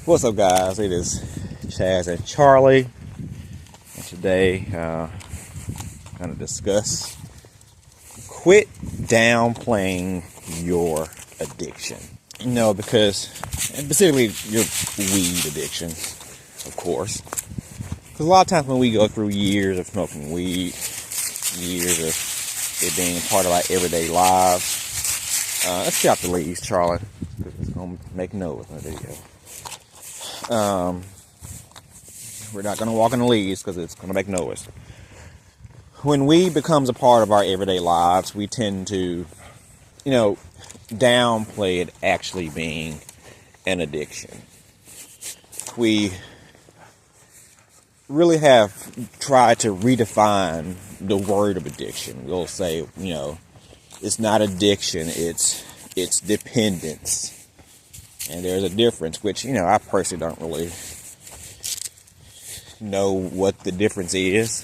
What's up, guys? It is Chaz and Charlie, and today I'm going to discuss quit downplaying your addiction. Because, and specifically your weed addiction, of course. Because a lot of times when we go through years of smoking weed, years of it being part of our everyday lives, let's get out the leaves, Charlie. It's going to make noise in the video. We're not going to walk in the leaves because it's going to make noise. When weed becomes a part of our everyday lives, we tend to, downplay it actually being an addiction. We really have tried to redefine the word of addiction. We'll say, it's not addiction, it's dependence. And there's a difference, which, I personally don't really know what the difference is.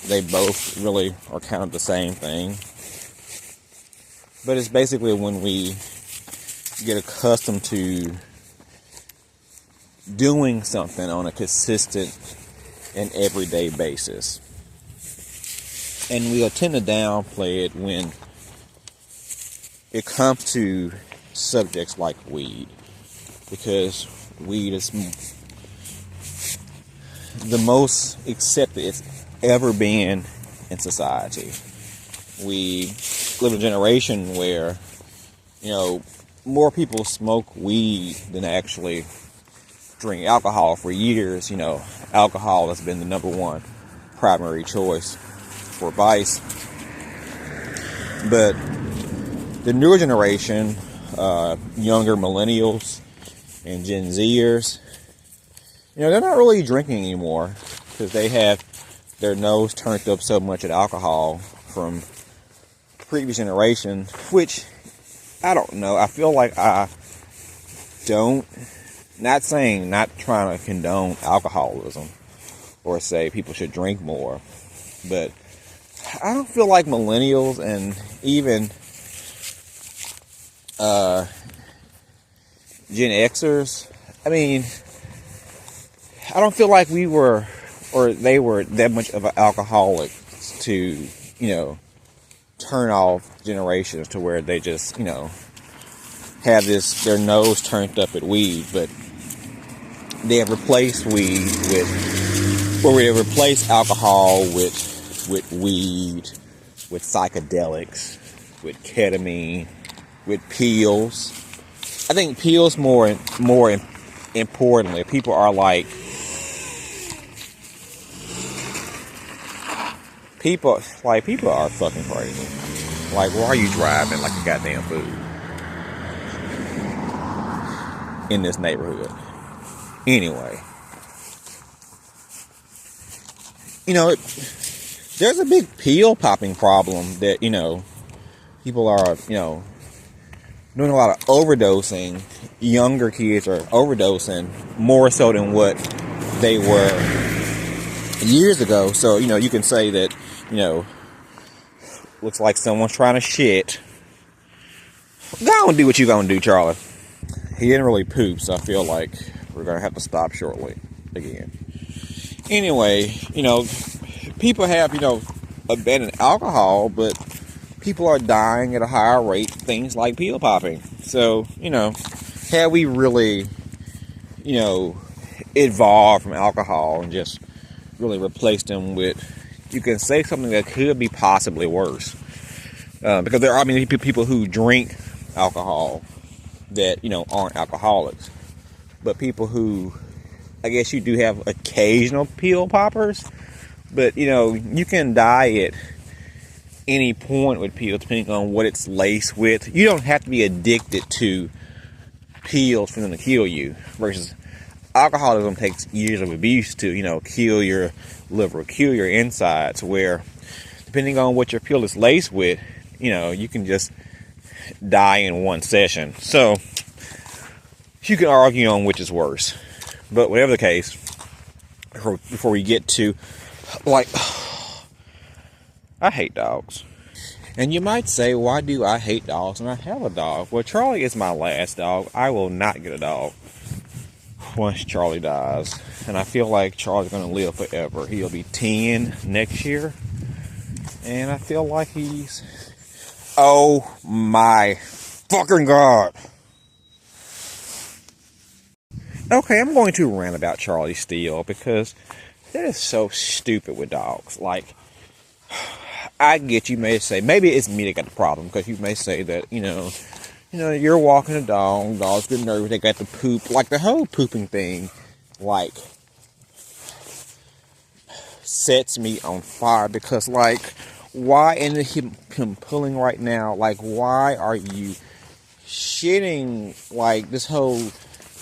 They both really are kind of the same thing. But it's basically when we get accustomed to doing something on a consistent and everyday basis. And we'll tend to downplay it when it comes to subjects like weed, because weed is the most accepted it's ever been in society. We live in a generation where, more people smoke weed than actually drink alcohol. For years, alcohol has been the number one primary choice for vice. But the newer generation, younger millennials and Gen Zers, they're not really drinking anymore because they have their nose turned up so much at alcohol from previous generation, which I don't know. I feel like not trying to condone alcoholism or say people should drink more, but I don't feel like millennials and even Gen Xers, I don't feel like we were, or they were that much of an alcoholic to, turn off generations to where they just, have their nose turned up at weed. But they have replaced weed we have replaced alcohol with weed, with psychedelics, with ketamine, with pills. I think pills more importantly, people are like, people are fucking crazy. Like, why are you driving like a goddamn fool in this neighborhood? Anyway, there's a big pill popping problem that, people are, doing a lot of overdosing. Younger kids are overdosing more so than what they were years ago. So, you can say that, looks like someone's trying to shit. Go and do what you gonna do, Charlie. He didn't really poop, so I feel like we're gonna have to stop shortly again. Anyway, people have, abandoned alcohol, but people are dying at a higher rate, things like pill popping. So, have we really, evolved from alcohol and just really replaced them with, you can say something that could be possibly worse. Because there are many people who drink alcohol that, aren't alcoholics. But people who, I guess you do have occasional pill poppers, but, you can die at any point with pills depending on what it's laced with. You don't have to be addicted to pills for them to kill you, versus alcoholism takes years of abuse to, kill your liver, kill your insides, where depending on what your pill is laced with, you can just die in one session. So you can argue on which is worse. But whatever the case, before we get to, I hate dogs. And you might say, why do I hate dogs and I have a dog? Well, Charlie is my last dog. I will not get a dog once Charlie dies. And I feel like Charlie's going to live forever. He'll be 10 next year. And I feel like he's... Oh my fucking God. Okay, I'm going to rant about Charlie still because that is so stupid with dogs. Like, I get you may say, maybe it's me that got the problem, because you may say that, you're walking a dog, dogs get nervous, they got the poop, like the whole pooping thing, like, sets me on fire, because, like, why, and him pulling right now, like, why are you shitting, like, this whole,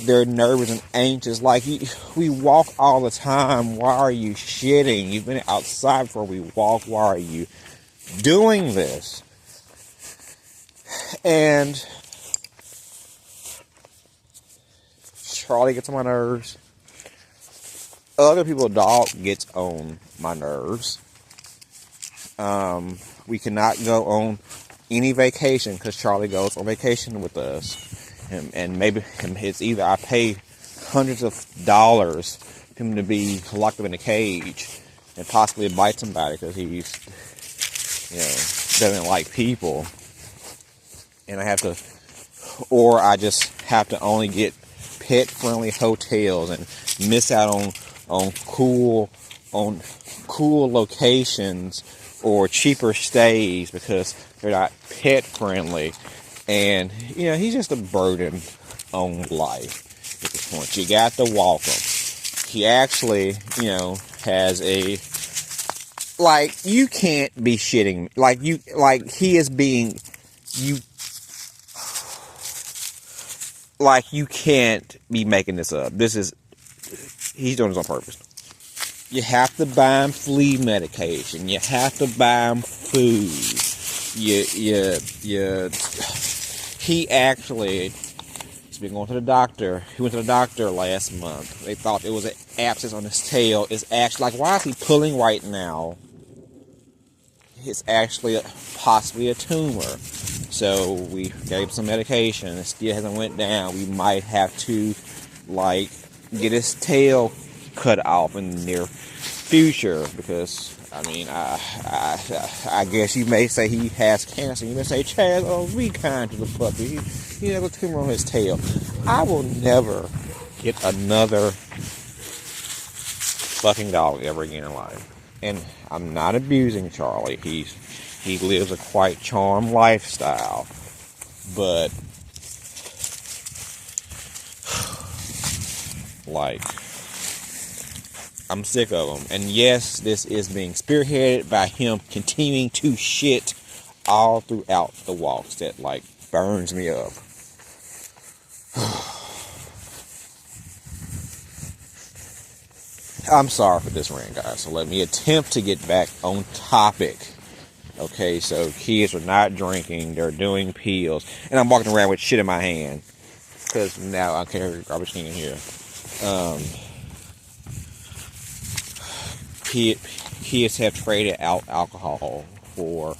they're nervous and anxious, like, we walk all the time, why are you shitting? You've been outside before we walk, why are you doing this? And Charlie gets on my nerves. Other people's dog gets on my nerves. We cannot go on any vacation because Charlie goes on vacation with us. And maybe it's either I pay hundreds of dollars for him to be locked up in a cage and possibly bite somebody because he's, doesn't like people. And I have to, or I just have to only get pet-friendly hotels and miss out on cool locations or cheaper stays because they're not pet-friendly. And, he's just a burden on life at this point. You got to walk him. He actually, has a, like, you can't be shitting, he is being, you can't be making this up. He's doing this on purpose. You have to buy him flea medication. You have to buy him food. He actually has been going to the doctor. He went to the doctor last month. They thought it was an abscess on his tail. It's actually, like, why is he pulling right now? It's actually possibly a tumor. So we gave him some medication. It still hasn't went down. We might have to, get his tail cut off in the near future because, I guess you may say he has cancer. You may say, Chad, be kind to the puppy. He has a tumor on his tail. I will never get another fucking dog ever again in life. And I'm not abusing Charlie. He lives a quite charmed lifestyle. But, I'm sick of him. And yes, this is being spearheaded by him continuing to shit all throughout the walks. That, burns me up. I'm sorry for this rant, guys. So let me attempt to get back on topic. Okay, so kids are not drinking. They're doing pills. And I'm walking around with shit in my hand. Because now I can't hear garbage can in here. Kids have traded out alcohol for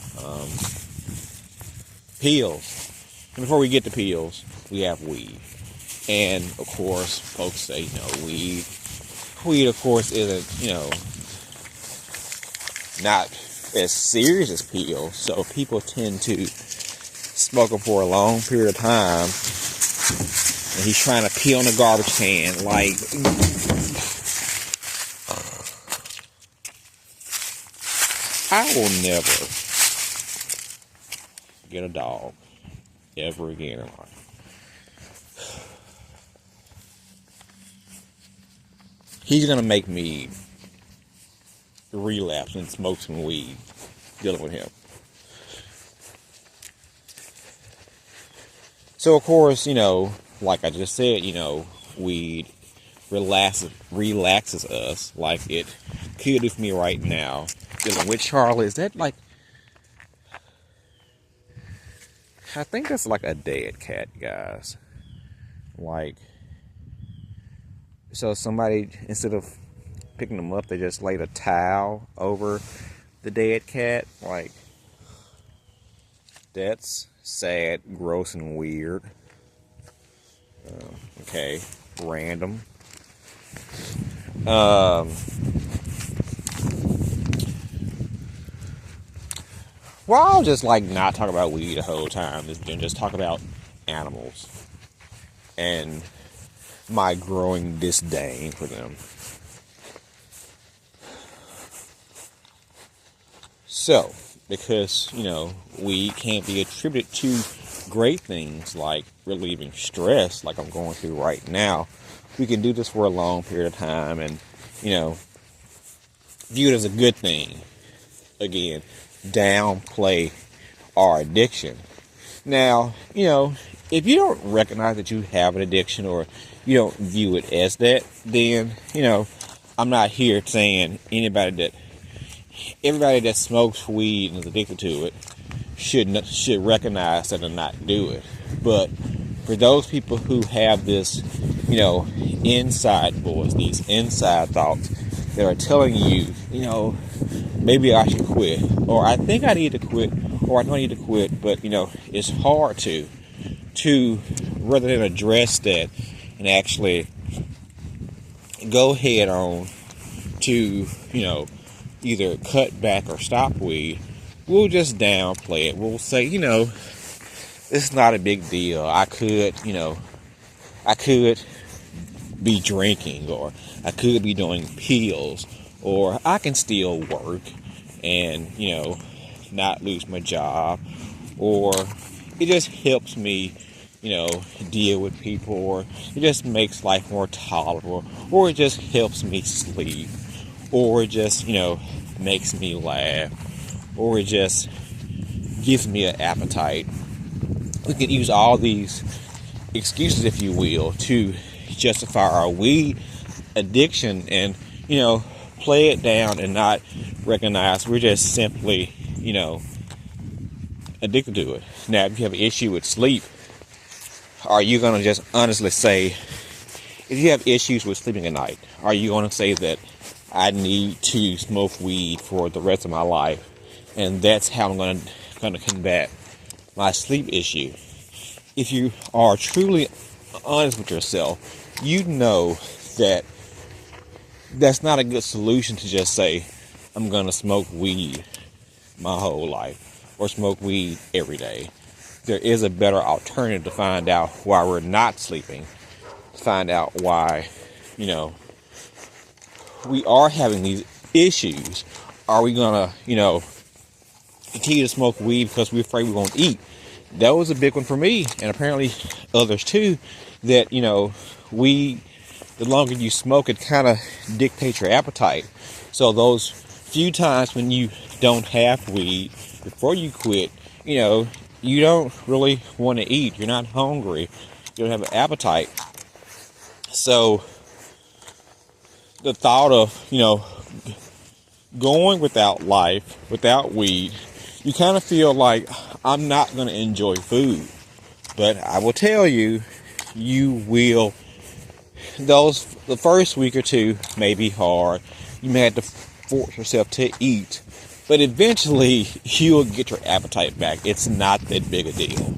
pills. And before we get to pills, we have weed. And, of course, folks say, weed, of course, isn't, not as serious as pills. So people tend to smoke them for a long period of time. And he's trying to pee on the garbage can. I will never get a dog ever again in life. He's going to make me relapse and smoke some weed dealing with him. So, of course, like I just said, weed relaxes us like it could do for me right now. Dealing with Charlie, is that I think that's like a dead cat, guys. So somebody, instead of picking them up, they just laid a towel over the dead cat. That's sad, gross, and weird. Okay, random. Well, I'll just like not talk about weed the whole time and just talk about animals and my growing disdain for them. So, because, weed can't be attributed to great things like relieving stress like I'm going through right now, we can do this for a long period of time and, view it as a good thing. Again, downplay our addiction. Now, if you don't recognize that you have an addiction or you don't view it as that, then, I'm not here saying everybody that smokes weed and is addicted to it should recognize that and not do it. But for those people who have this, inside voice, these inside thoughts that are telling you, maybe I should quit, or I think I need to quit, or I don't need to quit, but, it's hard to rather than address that and actually go head on to, either cut back or stop weed, we'll just downplay it. We'll say, it's not a big deal. I could be drinking, or I could be doing pills, or I can still work and, not lose my job, or it just helps me, deal with people, or it just makes life more tolerable, or it just helps me sleep, or it just, makes me laugh, or it just gives me an appetite. We could use all these excuses, if you will, to justify our weed addiction and, play it down and not recognize we're just simply, addicted to it. Now, if you have an issue with sleep, are you going to just honestly say, if you have issues with sleeping at night, are you going to say that I need to smoke weed for the rest of my life, and that's how I'm going to combat my sleep issue? If you are truly honest with yourself, you know that that's not a good solution to just say, I'm going to smoke weed my whole life, or smoke weed every day. There is a better alternative to find out why we're not sleeping, to find out why, we are having these issues. Are we going to, continue to smoke weed because we're afraid we won't eat? That was a big one for me, and apparently others too, that, weed, the longer you smoke, it kind of dictates your appetite. So those few times when you don't have weed, before you quit, you don't really want to eat. You're not hungry. You don't have an appetite. So the thought of, going without life, without weed, you kind of feel like I'm not going to enjoy food. But I will tell you, you will. The first week or two may be hard. You may have to force yourself to eat. But eventually, you'll get your appetite back. It's not that big a deal.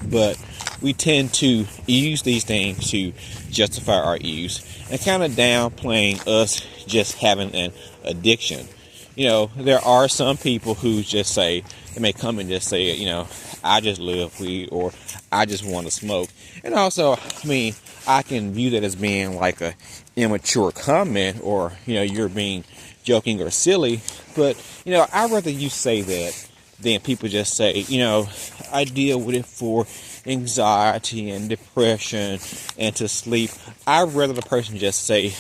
But we tend to use these things to justify our use and kind of downplaying us just having an addiction. There are some people who just say, they may come and just say, I just love weed, or I just want to smoke. And also, I can view that as being like a immature comment, or, you're being joking or silly. But, I'd rather you say that than people just say, I deal with it for anxiety and depression and to sleep. I'd rather the person just say,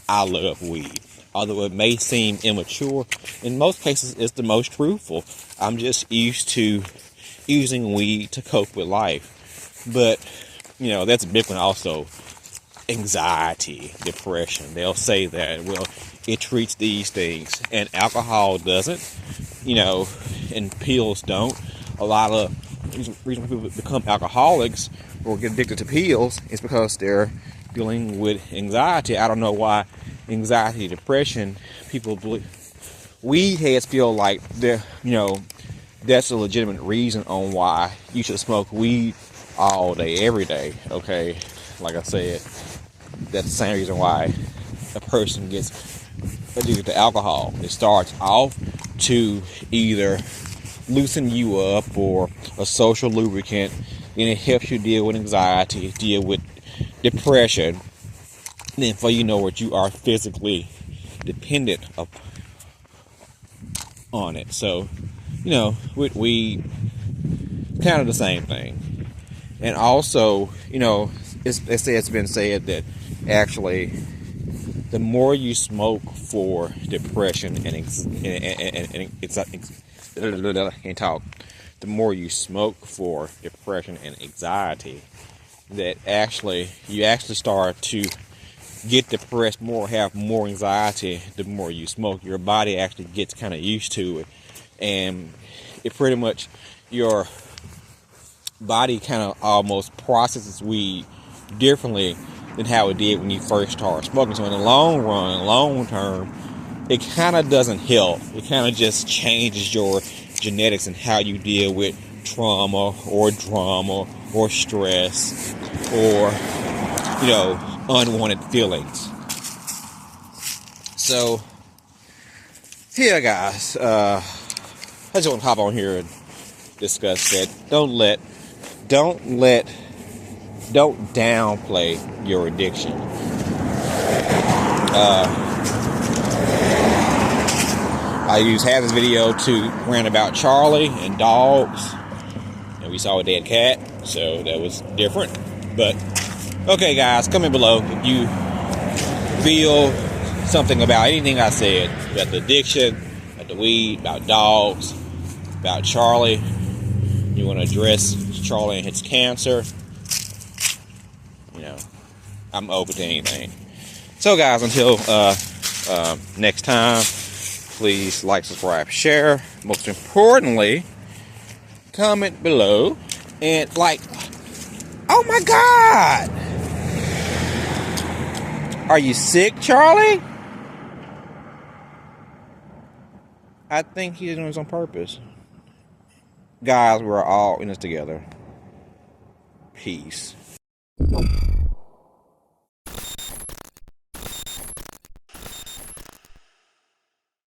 I love weed. Although it may seem immature, in most cases it's the most truthful. I'm just used to using weed to cope with life. But, that's a big one also. Anxiety, depression. They'll say that, well, it treats these things. And alcohol doesn't, and pills don't. A lot of reason people become alcoholics or get addicted to pills is because they're dealing with anxiety. I don't know why anxiety, depression, people believe, weed heads feel like they're, that's a legitimate reason on why you should smoke weed all day, every day. Okay, like I said, that's the same reason why a person gets addicted to alcohol. It starts off to either loosen you up or a social lubricant, and it helps you deal with anxiety, deal with depression. And then before you know it, you are physically dependent on it. So, with weed, kind of the same thing. And also, it's been said that actually the more you smoke for depression the more you smoke for depression and anxiety, that you actually start to get depressed more, have more anxiety the more you smoke. Your body actually gets kind of used to it, and it pretty much, your body kind of almost processes weed differently than how it did when you first started smoking. So in the long run, long term, it kind of doesn't help. It kind of just changes your genetics and how you deal with trauma or drama or stress or unwanted feelings. So yeah, guys, I just want to hop on here and discuss that. Don't downplay your addiction. I used half this video to rant about Charlie and dogs, and we saw a dead cat, so that was different. But okay, guys, comment below if you feel something about anything I said, about the addiction, about the weed, about dogs, about Charlie. You want to address Charlie and his cancer. I'm open to anything. So, guys, until next time, please like, subscribe, share. Most importantly, comment below and oh my God, are you sick, Charlie? I think he's doing this on purpose. Guys, we're all in this together. Peace.